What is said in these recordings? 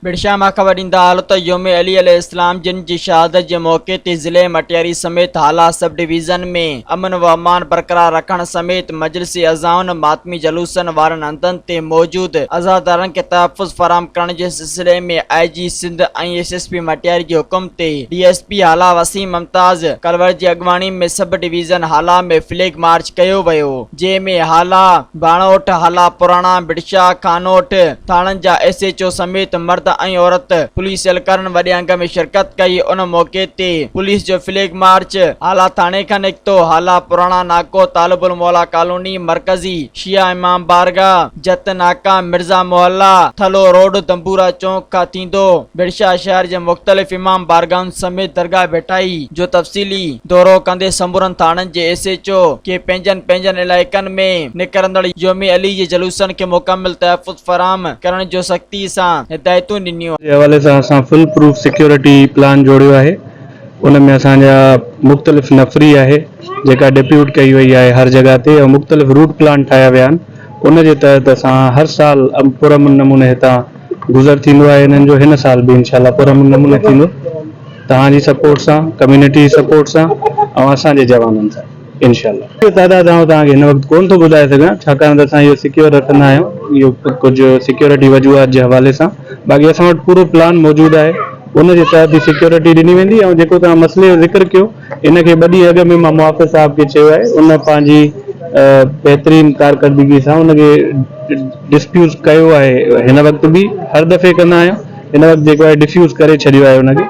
बिरशा मां ख़बर ॾींदा हाल त योम अली अलैहिस्सलाम जिन जी शहादत जे मौके ते ज़िले मटियारी समेत हाला सब डिवीज़न में अमन व अमान बरक़रार रखण समेत मजलिसी अज़ाउन मातमी जलूसन वारनि हंधनि ते मौजूद अज़ादारनि खे तहफ़्फ़ुज़ फराहम करण जे सिलसिले में IG सिंध ऐं SSP मटियारी जे हुकुम ते DSP हाला वसीम मुमताज़ कलवर जी अॻवानी में सब डिवीज़न हाला में फ्लैग मार्च कयो वियो, जंहिंमें हाला बाणोट हाला पुराणा बिरशा खानोट थाणनि जा SHO समेत मर्द ऐं औरत पुलिस एहलकारनि वॾे अंग में शिरकत कई। उन मौके ते पुलिस जो फ्लैग मार्च हाला थाणे खां निकितो। हाला पुराणा नाको तालिबुल मौला कॉलोनी मरकजी शिया इमाम बारगाह जत नाका मिर्जा मोहल्ला थलो रोड तंबूरा चौक खां थींदो बिरशा शहर जे मुख़्तलिफ़ इमाम बारगाहुनि समेत दरगाह भेटाई जो तफ़सीली दौरो कंदे समूरनि थाणनि जे SHO के पंहिंजनि इलाइक़नि में निकिरंदड़ योम अली जे जलूसनि खे मुकमिल तहफ़्फ़ुज़ फराहम करण जो सख़्ती सां हिदायतूं ॾिनियूं। जे हवाले सां असां फुल प्रूफ सिक्योरिटी प्लान जोड़ियो आहे। उन में असांजा मुख़्तलिफ़ नफ़री आहे जेका डिप्यूट कई वई आहे हर जॻह ते, ऐं मुख़्तलिफ़ रूट प्लान ठाहिया विया आहिनि। उन जे तहत असां हर साल पुरअमन नमूने हितां गुज़र थींदो आहे। इन्हनि जो हिन साल बि इंशाल्लाह पुरअमन नमूने थींदो, तव्हांजी सपोर्ट सां, कम्यूनिटी सपोर्ट सां ऐं असांजे जवाननि सां इंशाल्लाह। तादाद आउं तव्हांखे हिन वक़्तु कोन थो ॿुधाए सघां, छाकाणि त असां इहो सिक्योर रखंदा आहियूं इहो कुझु सिक्योरिटी वजूहात जे हवाले सां। बाक़ी असां वटि पूरो प्लान मौजूदु आहे, उन जे तहत ई सिक्योरिटी ॾिनी वेंदी। ऐं जेको तव्हां मसइले जो ज़िक्र कयो, इनखे 2 ॾींहं अॻु में मां मुआफ़िज़ साहब खे चयो आहे, उन पंहिंजी बहितरीन कारकर्दगी सां उनखे डिस्प्यूज़ कयो आहे। हिन वक़्तु बि हर दफ़े कंदा आहियूं, हिन वक़्तु जेको आहे डिफ्यूज़ करे छॾियो आहे उनखे।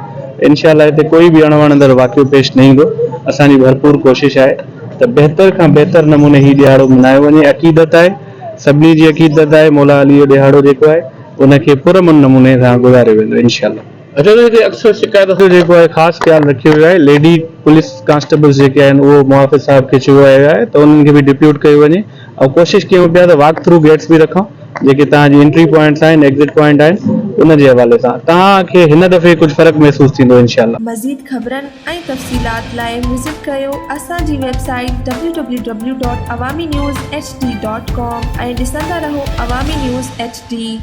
इंशाल्लाह हिते कोई बि अणवणंदड़ वाक़ियो पेश न ईंदो। असांजी भरपूर कोशिशि आहे त बहितर खां बहितर नमूने हीउ ॾियारो मल्हायो वञे। अक़ीदत आहे, सभिनी जी अक़ीदत आहे मौला अली जो ॾियारो जेको आहे उनखे पुरअमन नमूने सां गुज़ारियो वेंदो इंशाल्लाह। अच्छा, हिते अक्सर शिकायत जेको आहे ख़ासि ख़्यालु रखियो वियो आहे, लेडी पुलिस कांस्टेबल्स जेके आहिनि उहो मुआफ़िज़ साहब खे चयो वियो आहे त उन्हनि खे बि डिप्यूट कयो वञे। ऐं कोशिशि कयूं पिया त वॉक थ्रू गेट्स बि रखूं, जेके तव्हांजी एंट्री पॉइंट्स आहिनि, एग्ज़िट पॉइंट आहिनि, उन जे हवाले सां तव्हांखे हिन दफ़े कुझु फ़र्क़ु महसूसु थींदो इंशाल्लाह। मज़ीद ख़बरनि ऐं तफ़सीलात लाइ विज़िट कयो असांजी वेबसाइट www.awamiNewsHD.com ऐं ॾिसंदा रहो अवामी न्यूज़ HD।